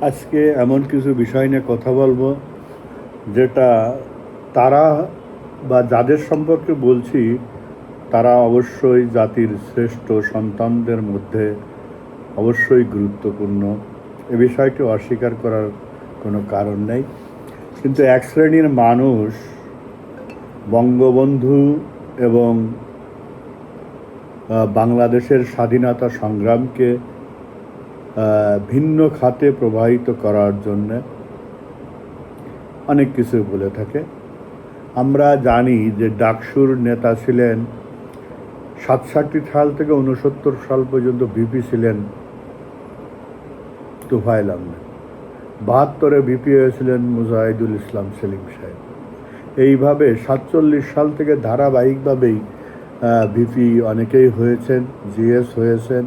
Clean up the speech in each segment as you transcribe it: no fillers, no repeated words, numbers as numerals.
আজকে এমন কিছু বিষয় নিয়ে কথা বলবো যেটা তারা বা যাদের সম্পর্কে বলছি তারা অবশ্যই জাতির শ্রেষ্ঠ সন্তানদের মধ্যে অবশ্যই গুরুত্বপূর্ণ। এ বিষয়টি অস্বীকার করার কোনো কারণ নেই, কিন্তু এক শ্রেণীর মানুষ বঙ্গবন্ধু এবং বাংলাদেশের স্বাধীনতা সংগ্রামকে ভিন্ন খাতে প্রবাহিত করার জন্য অনেক কিছু বলে থাকে। আমরা জানি যে ডাকসুর নেতা ছিলেন 67 সাল থেকে 69 সাল পর্যন্ত ভিপি ছিলেন তুফাইল আহমেদ, 72-এ ভিপি হয়েছিলেন মুজাহিদুল ইসলাম সেলিম সাহেব। এইভাবে 47 সাল থেকে ধারাবাহিকভাবেই ভিপি অনেকেই হয়েছেন, জিএস হয়েছেন।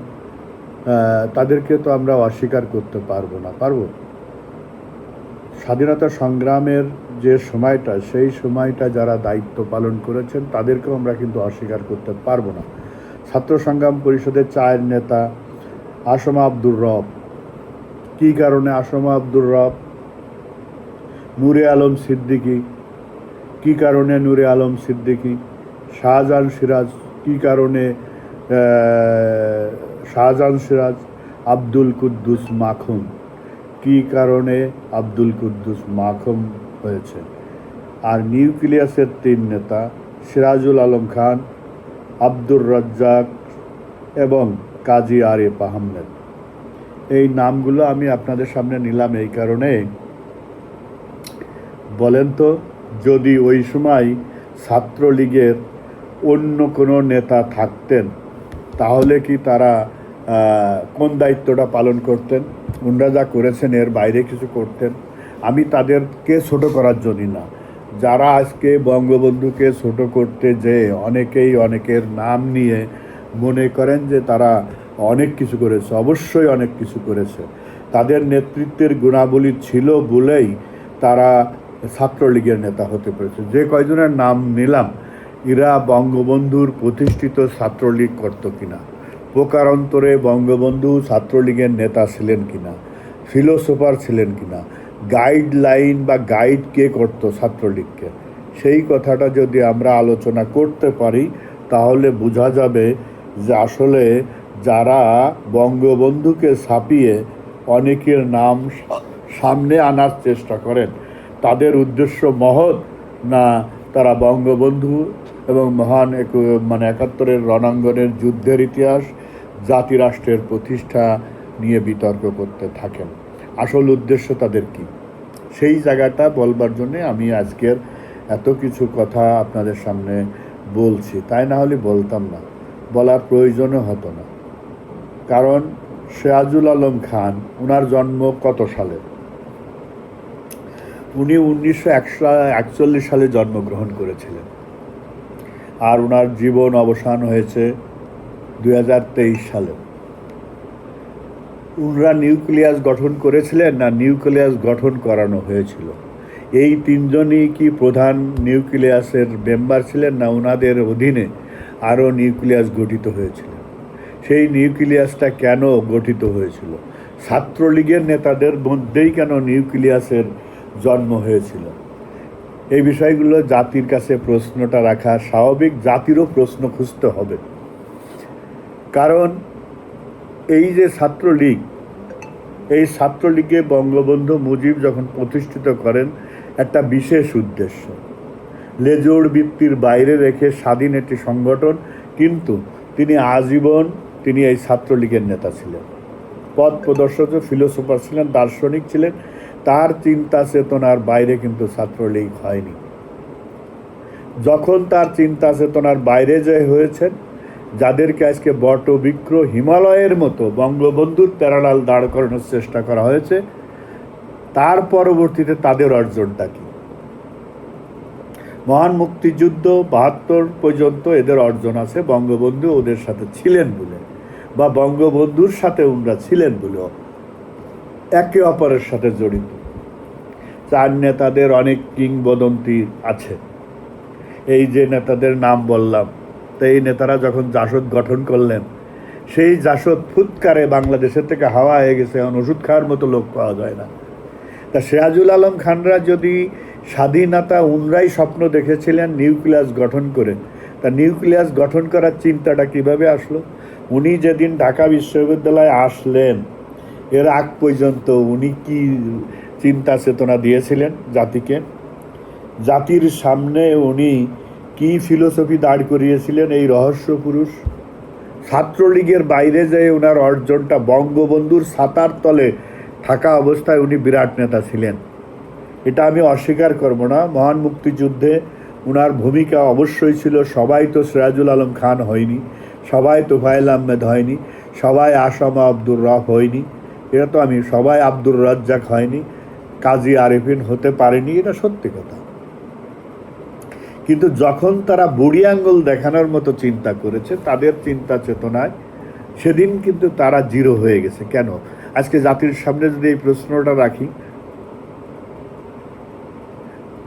তাদেরকে তো আমরা অস্বীকার করতে পারবো। স্বাধীনতা সংগ্রামের যে সময়টা, সেই সময়টা যারা দায়িত্ব পালন করেছেন তাদেরকেও আমরা কিন্তু অস্বীকার করতে পারবো না। ছাত্র সংগ্রাম পরিষদের 4 নেতা আসম আব্দুর রব, কী কারণে আসম আব্দুর রব? নূরে আলম সিদ্দিকী, কী কারণে নূরে আলম সিদ্দিকী? শাহজাহান সিরাজ, কী কারণে শাহজাহান সিরাজ? আব্দুল কুদ্দুস মাখুম, কী কারণে আব্দুল কুদ্দুস মাখুম হয়েছে? আর নিউক্লিয়াসের 3 নেতা সিরাজুল আলম খান, আব্দুর রাজ্জাক এবং কাজী আরিফ আহমেদ। এই নামগুলো আমি আপনাদের সামনে নিলাম এই কারণে, বলেন তো, যদি ওই সময় ছাত্রলীগের অন্য কোনো নেতা থাকতেন তাহলে কি তারা কোন দায়িত্বটা পালন করতেন? ওনারা যা করেছেন এর বাইরে কিছু করতেন? আমি তাদেরকে ছোট করার জন্য না, যারা আজকে বঙ্গবন্ধুকে ছোট করতে যেয়ে অনেকেই অনেকের নাম নিয়ে মনে করেন যে তারা অনেক কিছু করেছে, অবশ্যই অনেক কিছু করেছে। তাদের নেতৃত্বের গুণাবলী ছিল বলেই তারা ছাত্রলীগের নেতা হতে পেরেছে। যে কয়জনের নাম নিলাম এরা বঙ্গবন্ধুর প্রতিষ্ঠিত ছাত্রলীগ করত কিনা, প্রকারান্তরে বঙ্গবন্ধু ছাত্রলীগের নেতা ছিলেন কিনা, ফিলোসোফার ছিলেন কিনা, গাইডলাইন বা গাইড কে করত ছাত্রলীগকে, সেই কথাটা যদি আমরা আলোচনা করতে পারি তাহলে বোঝা যাবে যে আসলে যারা বঙ্গবন্ধুকে ছাপিয়ে অনেকের নাম সামনে আনার চেষ্টা করেন তাদের উদ্দেশ্য মহৎ, না তারা বঙ্গবন্ধু এবং মহান 71-এর রণাঙ্গনের যুদ্ধের ইতিহাস, জাতিরাষ্ট্রের প্রতিষ্ঠা নিয়ে বিতর্ক করতে থাকেন। আসল উদ্দেশ্য তাদের কি, সেই জায়গাটা বলবার জন্যে আমি আজকের এত কিছু কথা আপনাদের সামনে বলছি। তাই না হলে বলতাম না, বলার প্রয়োজনও হতো না। কারণ সিরাজুল আলম খান, ওনার জন্ম কত সালে? উনি 1941 সালে জন্মগ্রহণ করেছিলেন, আর ওনার জীবন অবসান হয়েছে 2023 সালে। ওনারা নিউক্লিয়াস গঠন করেছিলেন না নিউক্লিয়াস গঠন করানো হয়েছিল? এই 3 জনই কি প্রধান নিউক্লিয়াসের মেম্বার ছিলেন, না ওনাদের অধীনে আরও নিউক্লিয়াস গঠিত হয়েছিল? সেই নিউক্লিয়াসটা কেন গঠিত হয়েছিল? ছাত্রলীগের নেতাদের মধ্যেই কেন নিউক্লিয়াসের জন্ম হয়েছিল? এই বিষয়গুলো জাতির কাছে প্রশ্নটা রাখা স্বাভাবিক, জাতিরও প্রশ্ন খুঁজতে হবে। কারণ এই যে ছাত্রলীগ, এই ছাত্রলীগে বঙ্গবন্ধু মুজিব যখন প্রতিষ্ঠিত করেন একটা বিশেষ উদ্দেশ্য, লেজুড় বৃত্তির বাইরে রেখে স্বাধীন একটি সংগঠন, কিন্তু তিনি আজীবন তিনি এই ছাত্রলীগের নেতা ছিলেন, পথ প্রদর্শক, ফিলোসোফার ছিলেন, দার্শনিক ছিলেন। তার চিন্তা চেতনার বাইরে কিন্তু ছাত্রলীগ হয়নি। যখন তার চিন্তা চেতনার বাইরে যে হয়েছেন, যাদেরকে আজকে বটবৃক্ষ হিমালয়ের মতো বঙ্গবন্ধুর প্যারালাল দাঁড় করানোর চেষ্টা করা হয়েছে, তার পরবর্তীতে তাদের অর্জনটা কি? মহান মুক্তিযুদ্ধ 72 পর্যন্ত এদের অর্জন আছে বঙ্গবন্ধু ওদের সাথে ছিলেন বলে, বা বঙ্গবন্ধুর সাথে ওনারা ছিলেন বলে, একে অপরের সাথে জড়িত। 4 নেতাদের অনেক কিংবদন্তি আছে। এই যে নেতাদের নাম বললাম, তো এই নেতারা যখন জাসদ গঠন করলেন, সেই জাসদ ফুৎকারে বাংলাদেশের থেকে হাওয়া হয়ে গেছে, এখন ওষুধ খাওয়ার মতো লোক পাওয়া যায় না। তা সিরাজুল আলম খানরা যদি স্বাধীনতা উনরাই স্বপ্ন দেখেছিলেন নিউক্লিয়াস গঠন করে, তা নিউক্লিয়াস গঠন করার চিন্তাটা কিভাবে আসলো? উনি যেদিন ঢাকা বিশ্ববিদ্যালয়ে আসলেন এর আগ পর্যন্ত উনি কি চিন্তা চেতনা দিয়েছিলেন জাতিকে? জাতির সামনে উনি কি ফিলোসফি দাঁড় করিয়েছিলেন? এই রহস্য পুরুষ ছাত্রলীগের বাইরে যেয়ে ওনার অর্জনটা, বঙ্গবন্ধুর ছাতার তলে থাকা অবস্থায় উনি বিরাট নেতা ছিলেন, এটা আমি অস্বীকার করব না। মহান মুক্তিযুদ্ধে ওনার ভূমিকা অবশ্যই ছিল। সবাই তো সিরাজুল আলম খান হয়নি, সবাই তোফায়েল আহমেদ হয়নি, সবাই আসামা আব্দুর রব হয়নি, এটা তো আমি সবাই আব্দুর রাজ্জাক হয়নি, কাজী আরিফিন হতে পারেনি, এটা সত্যি কথা। কিন্তু যখন তারা বুড়ি আঙ্গুল দেখানোর মতো চিন্তা করেছে তাদের চিন্তা চেতনায়, সেদিন কিন্তু তারা জিরো হয়ে গেছে। কেন? আজকে জাতির সামনে যদি এই প্রশ্নটা রাখি,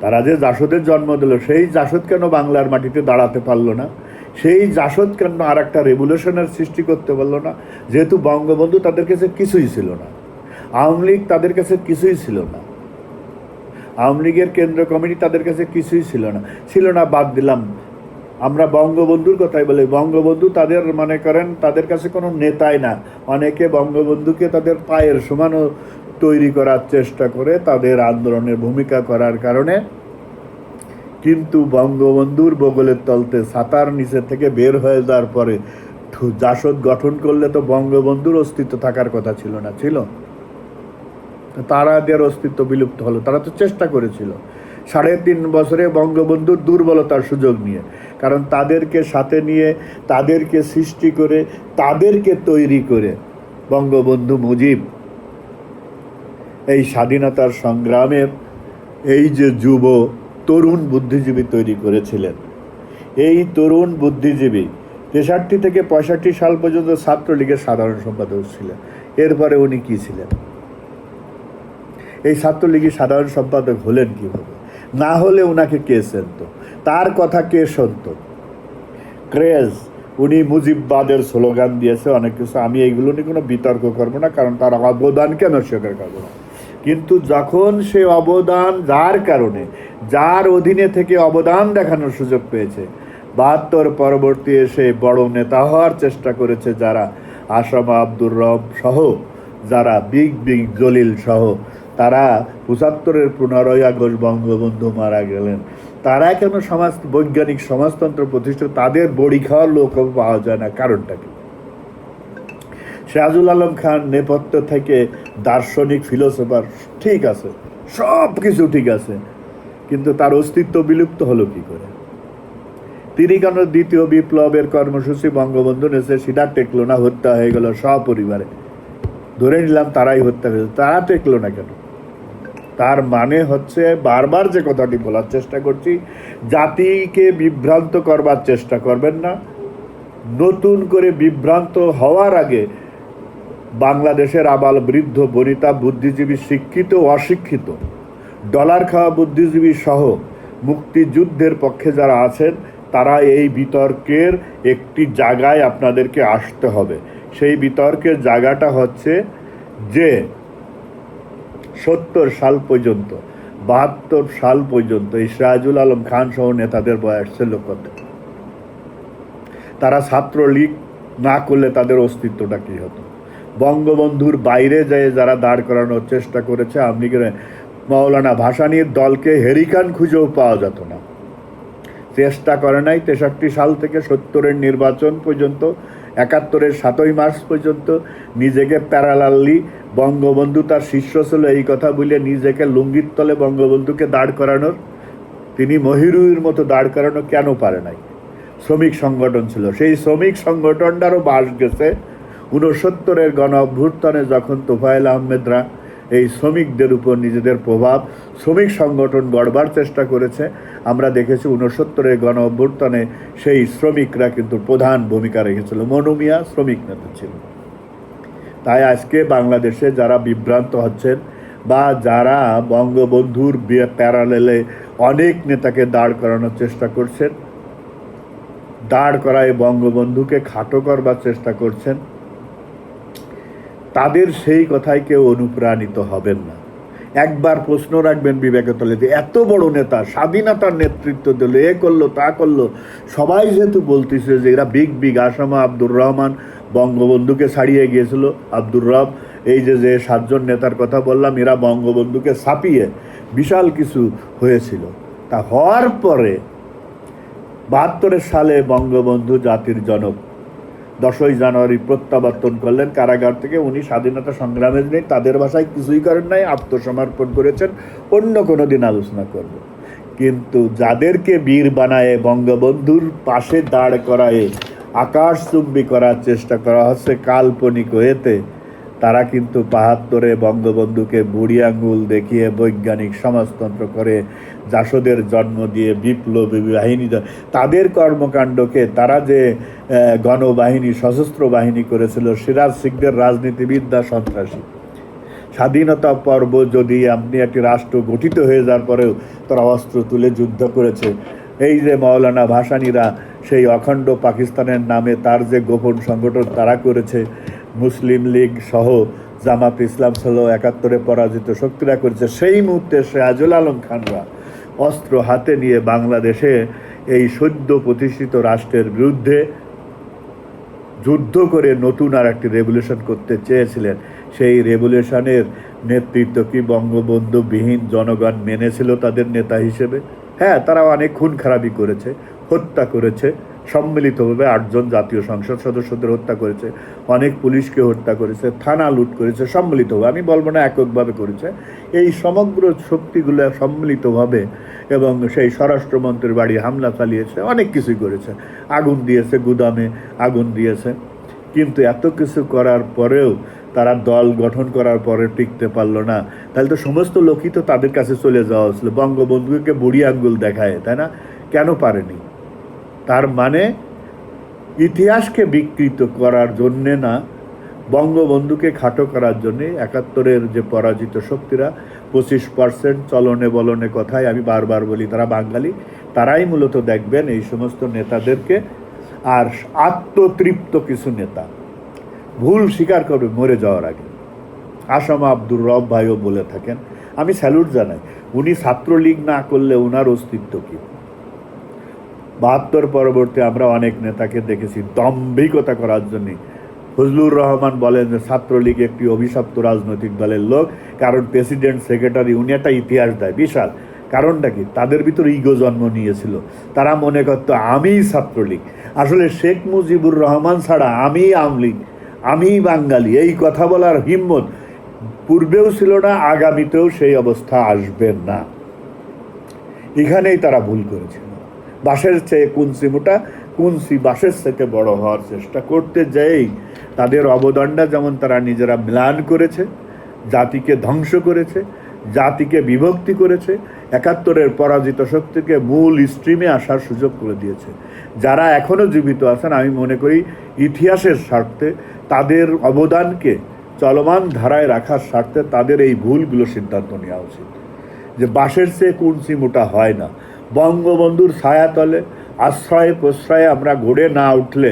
তারা যে জাসদের জন্ম দিল সেই জাসদ কেন বাংলার মাটিতে দাঁড়াতে পারলো না? সেই জাসদ কেন আর একটা রেভলিউশনের সৃষ্টি করতে পারলো না? যেহেতু বঙ্গবন্ধু তাদের কাছে কিছুই ছিল না, আওয়ামী লীগ তাদের কাছে কিছুই ছিল না, আওয়ামী লীগের কেন্দ্র কমিটি তাদের কাছে কিছুই ছিল না, বাদ দিলাম। আমরা বঙ্গবন্ধুর কথাই বলি, বঙ্গবন্ধু তাদের মনে করেন তাদের কাছে কোনো নেতাই না। অনেকে বঙ্গবন্ধুকে তাদের পায়ের সমানও তৈরি করার চেষ্টা করে তাদের আন্দোলনের ভূমিকা করার কারণে। কিন্তু বঙ্গবন্ধুর বগলের তলতে ছাতার নিচে থেকে বের হয়ে যাওয়ার পরে জাসদ গঠন করলে তো বঙ্গবন্ধুর অস্তিত্ব থাকার কথা ছিল না, ছিল? তাদের অস্তিত্ব বিলুপ্ত হলো। তারা তো চেষ্টা করেছিল 3.5 বছরে বঙ্গবন্ধুর দুর্বলতার সুযোগ নিয়ে, কারণ তাদেরকে সাথে নিয়ে, তাদেরকে সৃষ্টি করে, তাদেরকে তৈরি করে বঙ্গবন্ধু মুজিব এই স্বাধীনতার সংগ্রামের এই যে যুব তরুণ বুদ্ধিজীবী তৈরি করেছিলেন। এই তরুণ বুদ্ধিজীবী 63 থেকে 65 সাল পর্যন্ত ছাত্রলীগের সাধারণ সম্পাদক ছিলেন। এরপরে উনি কি ছিলেন? এই ছাত্রলীগের সাধারণ সম্পাদক হলেন কীভাবে? না হলে ওনাকে কে চিনত? তার কথা কে শুনত? ক্রেজ, উনি মুজিববাদের স্লোগান দিয়েছে, অনেক কিছু, আমি এইগুলো নিয়ে কোনো বিতর্ক করবো না, কারণ তার অবদানকে আমি স্বীকার করবো না। কিন্তু যখন সে অবদান, যার কারণে, যার অধীনে থেকে অবদান দেখানোর সুযোগ পেয়েছে, 72 পরবর্তী এসে বড় নেতা হওয়ার চেষ্টা করেছে যারা, আসামা আব্দুর রব সহ, যারা বিগ জলিল সহ, তারা 75-এর 15ই আগস্ট বঙ্গবন্ধু মারা গেলেন, তারা কেন বৈজ্ঞানিক সমাজতন্ত্র প্রতিষ্ঠা, তাদের বড়ি খাওয়ার লোকও পাওয়া যায় না? কারণটা কি? সিরাজুল আলম খান নেপথ্য থেকে দার্শনিক, ফিলোসফার, ঠিক আছে, সব কিছু ঠিক আছে, কিন্তু তার অস্তিত্ব বিলুপ্ত হলো কি করে? তিনি কেন দ্বিতীয় বিপ্লবের কর্মসূচি বঙ্গবন্ধু নেছে, সেটা টেকলো না, হত্যা হয়ে গেল সপরিবারে। ধরে নিলাম তারাই হত্যা হয়েছে, তারা টেকলো না কেন? তার মানে হচ্ছে, বারবার যে কথাটি বলার চেষ্টা করছি, জাতিকে বিভ্রান্ত করবার চেষ্টা করবেন না। নতুন করে বিভ্রান্ত হওয়ার আগে বাংলাদেশের আবাল বৃদ্ধ বনিতা, বুদ্ধিজীবী, শিক্ষিত অশিক্ষিত, ডলার খাওয়া বুদ্ধিজীবী সহ মুক্তিযুদ্ধের পক্ষে যারা আছেন, তারা এই বিতর্কের একটি জায়গায় আপনাদেরকে আসতে হবে। সেই বিতর্কের জায়গাটা হচ্ছে যে 70 সাল পর্যন্ত, 72 সাল পর্যন্ত এই সিরাজুল আলম খান সহ নেতাদের বয়স ছিল কত? তারা ছাত্রলীগ না করলে তাদের অস্তিত্বটা কী হতো? বঙ্গবন্ধুর বাইরে যেয়ে যারা দাঁড় করানোর চেষ্টা করেছে, আপনি মৌলানা ভাসানীর দলকে হেরিকান খুঁজেও পাওয়া যেত না, চেষ্টা করে নাই। 63 সাল থেকে 70-এর নির্বাচন পর্যন্ত, 71-এর 7ই মার্চ পর্যন্ত নিজেকে প্যারালালি, বঙ্গবন্ধু তার শিষ্য ছিল এই কথা বলে নিজেকে লুঙ্গির তলে বঙ্গবন্ধুকে দাঁড় করানোর, তিনি মহিরুর মতো দাঁড় করানো কেন পারে নাই? শ্রমিক সংগঠন ছিল, সেই শ্রমিক সংগঠনটারও বাস গেছে 69-এর গণ অভ্যুত্থানে, যখন তোফায়েল আহমেদরা এই শ্রমিকদের উপর নিজেদের প্রভাব, শ্রমিক সংগঠন গড়বার চেষ্টা করেছে। আমরা দেখেছি 69-এর গণ অভ্যুত্থানে সেই শ্রমিকরা কিন্তু প্রধান ভূমিকা রেখেছিল। মনু মিয়া শ্রমিক নেতা ছিল। তাই আজকে বাংলাদেশে যারা বিভ্রান্ত হচ্ছেন, বা যারা বঙ্গবন্ধুর প্যারালেলে অনেক নেতাকে দাঁড় করানোর চেষ্টা করছেন, দাঁড় করায় বঙ্গবন্ধুকে খাটো করবার চেষ্টা করছেন, তাদের সেই কথায় কেউ অনুপ্রাণিত হবেন না। একবার প্রশ্ন রাখবেন বিবেকের তলে যে এত বড় নেতা স্বাধীনতার নেতৃত্ব দিল, এ করলো তা করলো, সবাই যেহেতু বলতেছে যে এরা বিগ আসামা আব্দুর রহমান বঙ্গবন্ধুকে ছাড়িয়ে গিয়েছিল, আব্দুর রব, এই যে 7জন নেতার কথা বললাম, এরা বঙ্গবন্ধুকে ছাপিয়ে বিশাল কিছু হয়েছিল। তা হওয়ার পরে 72 সালে বঙ্গবন্ধু জাতির জনক 10ই জানুয়ারি প্রত্যাবর্তন করলেন কারাগার থেকে। উনি স্বাধীনতা সংগ্রামের নেই, তাদের ভাষায় কিছুই করেন নাই, আত্মসমর্পণ করেছেন। অন্য কোনো দিন আলোচনা করব। কিন্তু যাদেরকে বীর বানায় বঙ্গবন্ধুর পাশে দাঁড় করায় আকাশচুম্বী করার চেষ্টা করা হচ্ছে কাল্পনিক হয়েতে, তারা কিন্তু 72-এ বঙ্গবন্ধুকে বুড়ি আঙ্গুল দেখিয়ে বৈজ্ঞানিক সমাজতন্ত্র করে জাসদের জন্ম দিয়ে বিপ্লবী বাহিনী, তাদের কর্মকাণ্ডকে তারা যে গণবাহিনী সশস্ত্র বাহিনী করেছিল, সিরাজ শিখদের রাজনীতিবিদ্যা সন্ত্রাসী। স্বাধীনতা পর্ব যদি আপনি একটি রাষ্ট্র গঠিত হয়ে যাওয়ার পরেও তারা অস্ত্র তুলে যুদ্ধ করেছে। এই যে মৌলানা ভাসানীরা সেই অখণ্ড পাকিস্তানের নামে তার যে গোপন সংগঠন তারা করেছে, মুসলিম লীগ সহ জামাত ইসলাম সহ 71-এ পরাজিত শক্তিরা করেছে, সেই মুহূর্তে সিরাজুল আলম খানরা অস্ত্র হাতে নিয়ে বাংলাদেশে এই সদ্য প্রতিষ্ঠিত রাষ্ট্রের বিরুদ্ধে যুদ্ধ করে নতুন আর একটি রেভলিউশন করতে চেয়েছিলেন। সেই রেভলিউশনের নেতৃত্ব কি বঙ্গবন্ধুবিহীন জনগণ মেনেছিল তাদের নেতা হিসেবে? হ্যাঁ, তারা অনেক খুন খারাপি করেছে, হত্যা করেছে, সম্মিলিতভাবে 8জন জাতীয় সংসদ সদস্যদের হত্যা করেছে, অনেক পুলিশকে হত্যা করেছে, থানা লুট করেছে, সম্মিলিতভাবে, আমি বলবো না এককভাবে করেছে। এই সমগ্র শক্তিগুলো সম্মিলিতভাবে, এবং সেই স্বরাষ্ট্রমন্ত্রীর বাড়ি হামলা চালিয়েছে, অনেক কিছুই করেছে, আগুন দিয়েছে, গুদামে আগুন দিয়েছে। কিন্তু এত কিছু করার পরেও তারা দল গঠন করার পরে টিকতে পারলো না। তাহলে তো সমস্ত লোকই তো তাদের কাছে চলে যাওয়া হচ্ছিল, বঙ্গবন্ধুকে বুড়ি আঙ্গুল দেখায়, তাই না? কেন পারেনি? তার মানে ইতিহাসকে বিকৃত করার জন্যে না, বঙ্গবন্ধুকে খাটো করার জন্যে 71-এর যে পরাজিত শক্তিরা 25% চলনে বলনে কথায় আমি বারবার বলি তারা বাঙালি, তারাই মূলত দেখবেন এই সমস্ত নেতাদেরকে। আর আত্মতৃপ্ত কিছু নেতা ভুল স্বীকার করবে মরে যাওয়ার আগে। আসামা আব্দুর রব ভাইও বলে থাকেন, আমি স্যালুট জানাই, উনি ছাত্রলীগ না করলে ওনার অস্তিত্ব কী? 72 পরবর্তী আমরা অনেক নেতাকে দেখেছি দম্ভিকতা করার জন্যে। ফজলুর রহমান বলেন যে ছাত্রলীগ একটি অভিশপ্ত রাজনৈতিক দলের লোক, কারণ প্রেসিডেন্ট সেক্রেটারি উনি একটা ইতিহাস দেয় বিশাল। কারণটা কি? তাদের ভিতরে ইগো জন্ম নিয়েছিল, তারা মনে করতো আমিই ছাত্রলীগ। আসলে শেখ মুজিবুর রহমান ছাড়া আমি আওয়ামী লীগ, আমি বাঙালি, এই কথা বলার হিম্মত পূর্বেও ছিল না, আগামীতেও সেই অবস্থা আসবে না। এখানেই তারা ভুল করেছিল। বাঁশের চেয়ে কুঞ্চি মোটা, কুঞ্চি বাঁশের থেকে বড় হওয়ার চেষ্টা করতে যেয়েই তাদের অবদানটা যেমন তারা নিজেরা ম্লান করেছে, জাতিকে ধ্বংস করেছে, জাতিকে বিভক্তি করেছে, 71-এর পরাজিত শক্তিকে মূল স্ট্রিমে আসার সুযোগ করে দিয়েছে। যারা এখনও জীবিত আছেন, আমি মনে করি ইতিহাসের স্বার্থে তাদের অবদানকে চলমান ধারায় রাখার স্বার্থে তাদের এই ভুলগুলো সিদ্ধান্ত নেওয়া উচিত যে বাঁশের চেয়ে কুঞ্চি মোটা হয় না। বঙ্গবন্ধুর ছায়াতলে আশ্রয়ে প্রশ্রয়ে আমরা গড়ে না উঠলে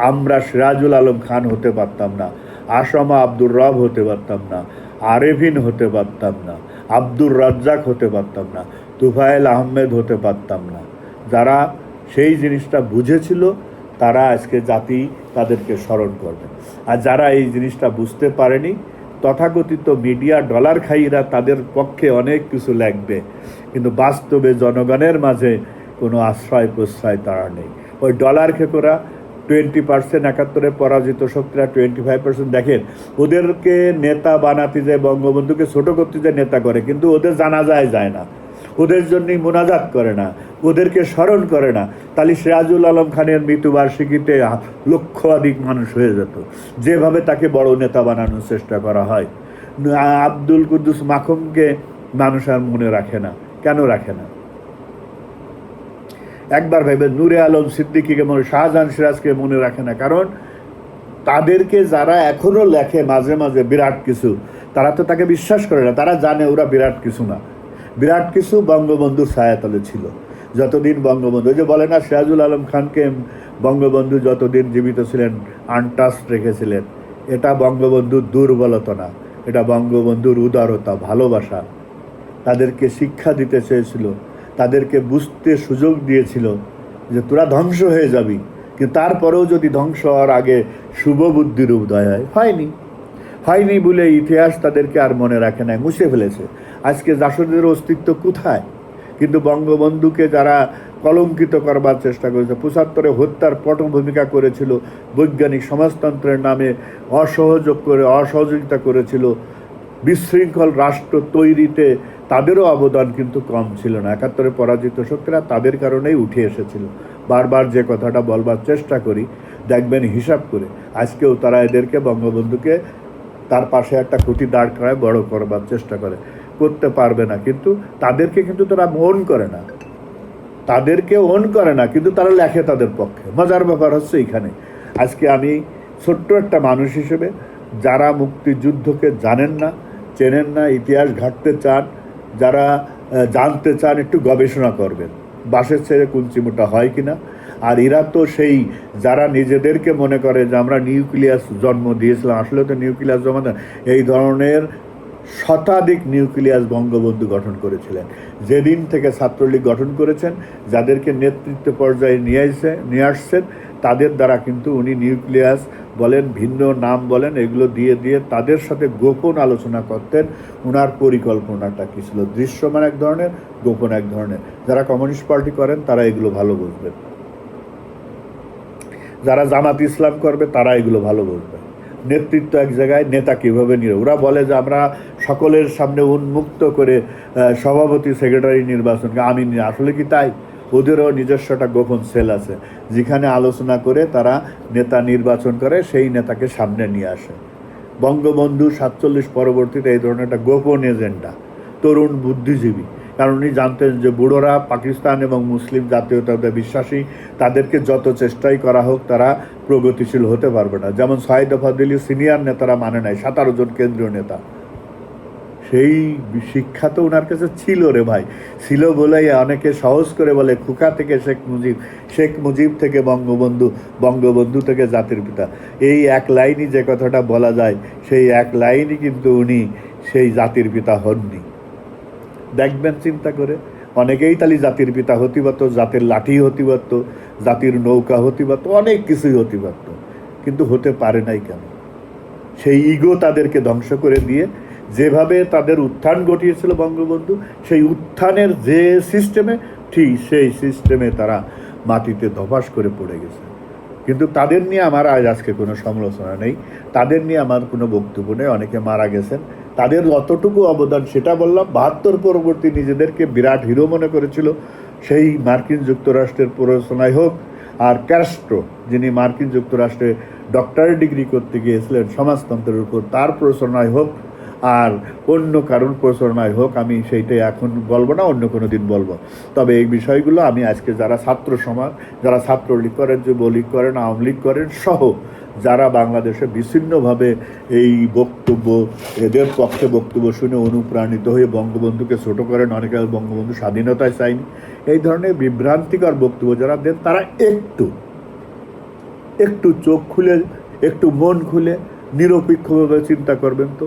আমরা সিরাজুল আলম খান হতে পারতাম না, আসামা আব্দুর রব হতে পারতাম না, আরেফিন হতে পারতাম না, আব্দুর রাজ্জাক হতে পারতাম না, তুফায়েল আহমেদ হতে পারতাম না। যারা সেই জিনিসটা বুঝেছিল তারা আজকে জাতি তাদেরকে স্মরণ করবে। আর যারা এই জিনিসটা বুঝতে পারেনি, তথাকথিত মিডিয়া ডলার খাইরা তাদের পক্ষে অনেক কিছু লাগবে, কিন্তু বাস্তবে জনগণের মাঝে কোনো আশ্রয় প্রশ্রয় তারা নেই। ওই ডলার খেকোরা 20%, 71-এর পরাজিত শক্তিরা 25%। দেখেন ওদেরকে নেতা বানাতে যায়, বঙ্গবন্ধুকে ছোটো করতে যায় নেতা করে, কিন্তু ওদের জানাজায় যায় না, ওদের জন্যই মোনাজাত করে না, ওদেরকে স্মরণ করে না। তাহলে সিরাজুল আলম খানের মৃত্যুবার্ষিকীতে লক্ষাধিক মানুষ হয়ে যেত, যেভাবে তাকে বড় নেতা বানানোর চেষ্টা করা হয়। আব্দুল কুদ্দুস মাখুমকে মানুষ আর মনে রাখে না, কেন রাখে না? একবার ভেবে নূরে আলম সিদ্দিকীকে মনে, শাহজাহান সিরাজকে মনে রাখে না, কারণ তাদেরকে যারা এখনও লেখে মাঝে মাঝে বিরাট কিছু, তারা তো তাকে বিশ্বাস করে না, তারা জানে ওরা বিরাট কিছু না। বিরাট কিছু বঙ্গবন্ধুর ছায়াতলে ছিল। যতদিন বঙ্গবন্ধু, ওই যে বলে না সিরাজুল আলম খানকে বঙ্গবন্ধু যতদিন জীবিত ছিলেন আনটাস্ট রেখেছিলেন, এটা বঙ্গবন্ধুর দুর্বলতা না, এটা বঙ্গবন্ধুর উদারতা, ভালোবাসা। তাদেরকে শিক্ষা দিতে চেয়েছিল, তাদেরকে বুঝতে সুযোগ দিয়েছিল যে তোরা ধ্বংস হয়ে যাবি, কিন্তু তারপরেও যদি ধ্বংস হওয়ার আগে শুভ বুদ্ধির উদয় হয়, হয়নি বলে ইতিহাস তাদেরকে আর মনে রাখে না, মুছে ফেলেছে। আজকে জাসদের অস্তিত্ব কোথায়? কিন্তু বঙ্গবন্ধুকে যারা কলঙ্কিত করবার চেষ্টা করেছে, ৭৫ হত্যার পটভূমিকা করেছিল, বৈজ্ঞানিক সমাজতন্ত্রের নামে অসহযোগিতা করেছিল, বিশৃঙ্খল রাষ্ট্র তৈরিতে তাদেরও অবদান কিন্তু কম ছিল না। ৭১ পরাজিত শক্তিরা তাদের কারণেই উঠে এসেছিল। বারবার যে কথাটা বলবার চেষ্টা করি, দেখবেন হিসাব করে আজকেও তারা এদেরকে, বঙ্গবন্ধুকে তার পাশে একটা খুঁটি দাঁড় করায় বড় করবার চেষ্টা করতে পারবে না। কিন্তু তাদেরকে কিন্তু তারা ওন করে না, কিন্তু তারা লেখে তাদের পক্ষে। মজার ব্যাপার হচ্ছে এইখানে। আজকে আমি ছোট্ট একটা মানুষ হিসেবে, যারা মুক্তিযুদ্ধকে জানেন না, চেনেন না, ইতিহাস ঘাঁটতে চান, যারা জানতে চান, একটু গবেষণা করবেন বাঁশের ছেড়ে কুঞ্চিমোটা হয় কিনা। আর এরা তো সেই যারা নিজেদেরকে মনে করে যে আমরা নিউক্লিয়াস জন্ম দিয়েছিলাম, আসলে তো নিউক্লিয়াস জন্ম দেন, এই ধরনের শতাধিক নিউক্লিয়াস বঙ্গবন্ধু গঠন করেছিলেন। যেদিন থেকে ছাত্রলীগ গঠন করেছেন, যাদেরকে নেতৃত্ব পর্যায়ে নিয়ে আসছেন, তাদের দ্বারা কিন্তু উনি নিউক্লিয়াস বলেন, ভিন্ন নাম বলেন, এগুলো দিয়ে তাদের সাথে গোপন আলোচনা করতেন। ওনার পরিকল্পনাটা কী ছিল, দৃশ্যমান এক ধরনের, গোপন এক ধরনের। যারা কমিউনিস্ট পার্টি করেন তারা এগুলো ভালো বুঝবেন, যারা জামাত ইসলাম করবে তারা এগুলো ভালো বুঝবে। নেতৃত্ব এক জায়গায়, নেতা কীভাবে নিয়ে, ওরা বলে যে আমরা সকলের সামনে উন্মুক্ত করে সভাপতি সেক্রেটারি নির্বাচন, আমি আসলে কি তাই? ওদেরও নিজস্ব একটা গোপন সেল আছে, যেখানে আলোচনা করে তারা নেতা নির্বাচন করে, সেই নেতাকে সামনে নিয়ে আসে। বঙ্গবন্ধু ৪৭ পরবর্তীতে এই ধরনের একটা গোপন এজেন্ডা, তরুণ বুদ্ধিজীবী, কারণ উনি জানতেন যে বুড়োরা পাকিস্তান এবং মুসলিম জাতীয়তাতে বিশ্বাসী, তাদেরকে যত চেষ্টাই করা হোক তারা প্রগতিশীল হতে পারবে না। যেমন সাইদ ফাদিলি সিনিয়র নেতারা মানে নাই, ১৭ জন কেন্দ্রীয় নেতা। সেই শিক্ষা তো ওনার কাছে ছিল রে ভাই, ছিল বলেই অনেকে সহজ করে বলে খোকা থেকে শেখ মুজিব থেকে বঙ্গবন্ধু, বঙ্গবন্ধু থেকে জাতির পিতা। এই এক লাইনই যে কথাটা বলা যায়, সেই এক লাইনই কিন্তু উনি সেই জাতির পিতা হননি। দেখবেন চিন্তা করে, অনেকেই তাহলে জাতির পিতা হতে পারত, জাতির লাঠি হতে পারত, জাতির নৌকা হতে পারত, অনেক কিছুই হতে পারত, কিন্তু হতে পারে নাই কেন? সেই ইগো তাদেরকে ধ্বংস করে দিয়ে, যেভাবে তাদের উত্থান ঘটিয়েছিল বঙ্গবন্ধু, সেই উত্থানের যে সিস্টেমে, ঠিক সেই সিস্টেমে তারা মাটিতে ধপাস করে পড়ে গেছে। কিন্তু তাদের নিয়ে আমার আজকে কোনো সমালোচনা নেই, তাদের নিয়ে আমার কোনো বক্তব্য নেই। অনেকে মারা গেছেন, তাদের যতটুকু অবদান সেটা বললাম। ৭২ পরবর্তী নিজেদেরকে বিরাট হিরো মনে করেছিল, সেই মার্কিন যুক্তরাষ্ট্রের প্ররোচনায় হোক, আর ক্যাস্ট্রো যিনি মার্কিন যুক্তরাষ্ট্রে ডক্টরেট ডিগ্রি করতে গিয়েছিলেন সমাজতন্ত্রের উপর, তার প্ররোচনায় হোক, আর অন্য কারণ প্রচারণায় হোক, আমি সেইটাই এখন বলবো না, অন্য কোনো দিন বলবো। তবে এই বিষয়গুলো আমি আজকে যারা ছাত্র সমাজ, যারা ছাত্রলীগ করেন, যুবলীগ করেন, আওয়ামী লীগ করেন সহ যারা বাংলাদেশে বিচ্ছিন্নভাবে এই বক্তব্য, এদের পক্ষে বক্তব্য শুনে অনুপ্রাণিত হয়ে বঙ্গবন্ধুকে ছোট করেন, অনেকে বঙ্গবন্ধু স্বাধীনতায় চাইনি, এই ধরনের বিভ্রান্তিকর বক্তব্য যারা দেন, তারা একটু চোখ খুলে, একটু মন খুলে নিরপেক্ষভাবে চিন্তা করবেন তো,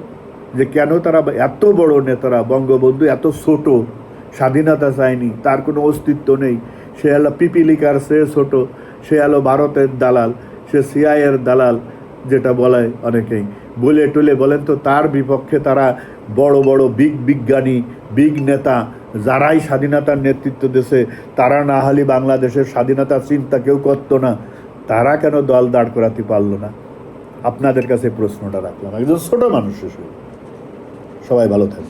যে কেন তারা এত বড় নেতারা, বঙ্গবন্ধু এত ছোট, স্বাধীনতা চায়নি, তার কোনো অস্তিত্ব নেই, সে হলো পিপিলিকার সে ছোট, সে হলো ভারতের দালাল, সে সিআইএর দালাল, যেটা বলায় অনেকেই বলে টলে বলেন তো, তার বিপক্ষে তারা বড় বড় বিজ্ঞানী, নেতা, যারাই স্বাধীনতার নেতৃত্ব দিয়েছে, তারা না হলে বাংলাদেশের স্বাধীনতার চিন্তা কেউ করতো না, তারা কেন দল দাঁড় করাতে পারলো না? আপনাদের কাছে প্রশ্নটা রাখলাম একজন ছোট মানুষ হিসেবে। সবাই ভালো থাকবে।